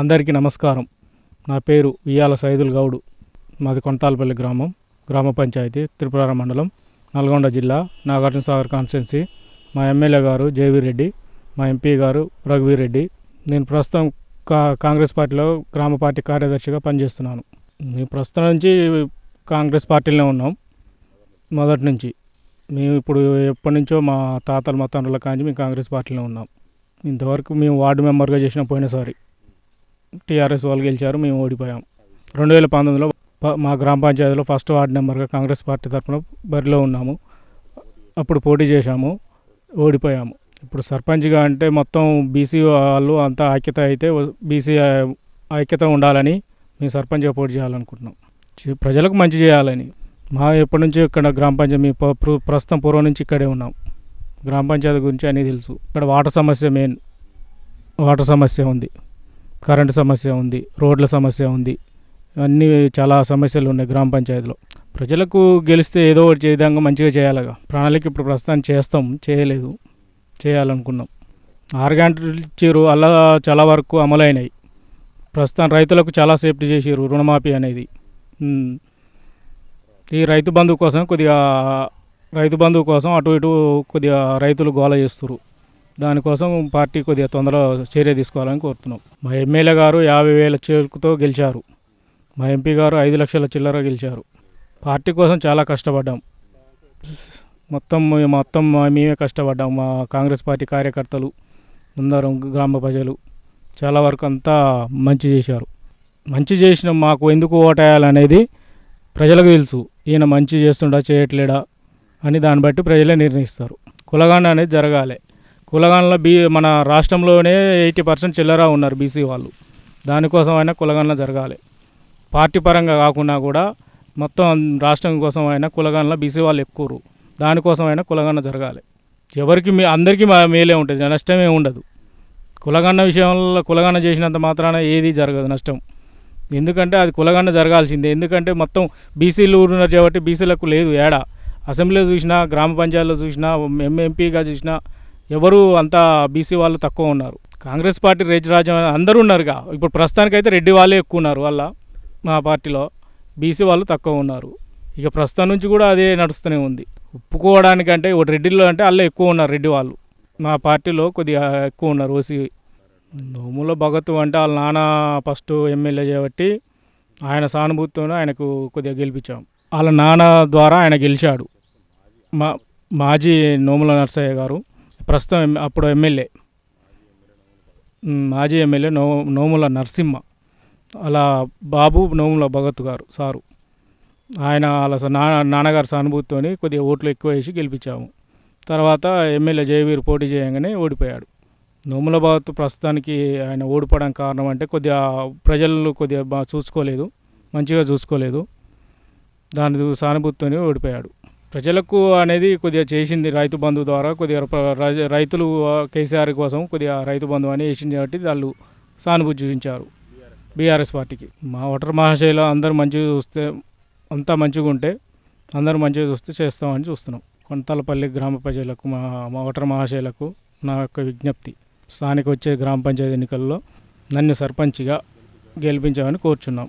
అందరికీ నమస్కారం. నా పేరు వియ్యాల సైదుల్ గౌడ్. మాది కొంతాలపల్లి గ్రామం, గ్రామ పంచాయతీ, త్రిపురారం మండలం, నల్గొండ జిల్లా, నాగార్జునసాగర్ కాన్స్టిట్యున్సీ. మా ఎమ్మెల్యే గారు జయవీర్ రెడ్డి, మా ఎంపీ గారు రఘువీర్ రెడ్డి. నేను ప్రస్తుతం కాంగ్రెస్ పార్టీలో గ్రామ పార్టీ కార్యదర్శిగా పనిచేస్తున్నాను. మేము ప్రస్తుతం నుంచి కాంగ్రెస్ పార్టీలోనే ఉన్నాం. మొదటి నుంచి మేము ఇప్పుడు ఎప్పటి నుంచో మా తాతల మతానుల కాంచి మేము కాంగ్రెస్ పార్టీలో ఉన్నాం. ఇంతవరకు మేము వార్డు మెంబర్గా చేసిన పోయినసారి టీఆర్ఎస్ వాళ్ళు గెలిచారు, మేము ఓడిపోయాం. 2019లో మా గ్రామ పంచాయతీలో ఫస్ట్ వార్డు మెంబర్గా కాంగ్రెస్ పార్టీ తరఫున బరిలో ఉన్నాము. అప్పుడు పోటీ చేశాము, ఓడిపోయాము. ఇప్పుడు సర్పంచ్గా అంటే మొత్తం బీసీ వాళ్ళు అంతా ఐక్యత అయితే బీసీ ఐక్యత ఉండాలని మేము సర్పంచ్గా పోటీ చేయాలనుకుంటున్నాం. ప్రజలకు మంచి చేయాలని మా ఎప్పటి నుంచి ఇక్కడ గ్రామ పంచాయతీ మేము ప్రస్తుతం పూర్వం నుంచి ఇక్కడే ఉన్నాం. గ్రామ పంచాయతీ గురించి అన్నీ తెలుసు. ఇక్కడ వాటర్ సమస్య, మెయిన్ వాటర్ సమస్య ఉంది, కరెంటు సమస్య ఉంది, రోడ్ల సమస్య ఉంది. అన్నీ చాలా సమస్యలు ఉన్నాయి గ్రామ పంచాయతీలో. ప్రజలకు గెలిస్తే ఏదో ఒకటి విధంగా మంచిగా చేయాలిగా. ప్రణాళిక ఇప్పుడు ప్రస్తుతానికి చేయలేదు, చేయాలనుకున్నాం. 6 గంటలు ఇచ్చారు, అలా చాలా వరకు అమలైనాయి. ప్రస్తుతం రైతులకు చాలా సేఫ్టీ చేసారు, రుణమాఫీ అనేది. ఈ రైతు బంధువు కోసం అటు ఇటు కొద్దిగా రైతులు గోల చేస్తారు. దానికోసం పార్టీ కొద్దిగా తొందరగా చర్య తీసుకోవాలని కోరుతున్నాం. మా ఎమ్మెల్యే గారు 50,000 చేరుకుతో గెలిచారు. మా ఎంపీ గారు 5 లక్షల చిల్లర గెలిచారు. పార్టీ కోసం చాలా కష్టపడ్డాం. మొత్తం మేమే కష్టపడ్డాం. మా కాంగ్రెస్ పార్టీ కార్యకర్తలు అందరం, గ్రామ ప్రజలు చాలా వరకు అంతా మంచి చేశారు. మంచి చేసిన మాకు ఎందుకు ఓటేయాలనేది ప్రజలకు తెలుసు. ఈయన మంచి చేస్తుండా చేయట్లేడా అని దాన్ని బట్టి ప్రజలే నిర్ణయిస్తారు. కులగణన అనేది జరగాలి. కులగణనలో మన రాష్ట్రంలోనే 80% చిల్లర ఉన్నారు బీసీ వాళ్ళు. దానికోసం అయినా కులగణన జరగాలి. పార్టీ పరంగా కాకుండా కూడా మొత్తం రాష్ట్రం కోసం అయినా కులగణనలో బీసీ వాళ్ళు ఎక్కువరు. దానికోసం అయినా కులగణన జరగాలి. ఎవరికి అందరికీ మేలే ఉంటుంది, నష్టమే ఉండదు. కులగణన విషయంలో కులగణన చేసినంత మాత్రాన ఏది జరగదు నష్టం. ఎందుకంటే అది కులగణన జరగాల్సిందే. ఎందుకంటే మొత్తం బీసీలు ఉన్నారు కాబట్టి బీసీలకు లేదు ఏడా. అసెంబ్లీలో చూసినా, గ్రామ పంచాయతీలో చూసినా, ఎంపీగా చూసినా ఎవరు అంతా బీసీ వాళ్ళు తక్కువ ఉన్నారు. కాంగ్రెస్ పార్టీ రాజ్యం అందరూ ఉన్నారుగా. ఇప్పుడు ప్రస్తుతానికైతే రెడ్డి వాళ్ళే ఎక్కువ ఉన్నారు. మా పార్టీలో బీసీ వాళ్ళు తక్కువ ఉన్నారు. ఇక ప్రస్తుతం నుంచి కూడా అదే నడుస్తూనే ఉంది. ఒప్పుకోవడానికంటే ఒకటి రెడ్డిలో అంటే అల్లే ఎక్కువ ఉన్నారు రెడ్డి వాళ్ళు. మా పార్టీలో కొద్దిగా ఎక్కువ ఉన్నారు ఓసీ. నోముల భగత్ అంటే వాళ్ళ నాన్న ఫస్ట్ ఎమ్మెల్యే కాబట్టి ఆయన సానుభూతితోనే ఆయనకు కొద్దిగా గెలిపించాం. వాళ్ళ నాన్న ద్వారా ఆయన గెలిచాడు. మాజీ నోముల నర్సయ్య గారు, ప్రస్తుతం అప్పుడు ఎమ్మెల్యే, మాజీ ఎమ్మెల్యే నోముల నరసింహ. అలా బాబు నోముల భగత్ గారు సారు, ఆయన వాళ్ళ నాన్నగారు సానుభూతితో కొద్దిగా ఓట్లు ఎక్కువ వేసి గెలిపించాము. తర్వాత ఎమ్మెల్యే జయవీర్ పోటీ చేయగానే ఓడిపోయాడు. నోముల భగత్ ప్రస్తుతానికి ఆయన ఓడిపోవడానికి కారణం అంటే కొద్దిగా ప్రజలు కొద్దిగా మంచిగా చూసుకోలేదు. దాని సానుభూతితో ఓడిపోయాడు. ప్రజలకు అనేది కొద్దిగా చేసింది రైతు బంధు ద్వారా. కొద్దిగా రైతులు కేసీఆర్ కోసం కొద్దిగా రైతు బంధు అని వేసింది కాబట్టి వాళ్ళు సానుభూతి చూపించారు బీఆర్ఎస్ పార్టీకి. మా ఓటర్ మహాశైలు అందరూ మంచిగా చూస్తే, అంతా మంచిగా ఉంటే, అందరూ మంచిగా చూస్తే చేస్తామని చూస్తున్నాం. కొంతాలపల్లి గ్రామ ప్రజలకు, మా ఓటర్ మహాశైలకు నా యొక్క విజ్ఞప్తి, స్థానిక వచ్చే గ్రామ పంచాయతీ ఎన్నికల్లో నన్ను సర్పంచ్గా గెలిపించామని కోరుచున్నాం.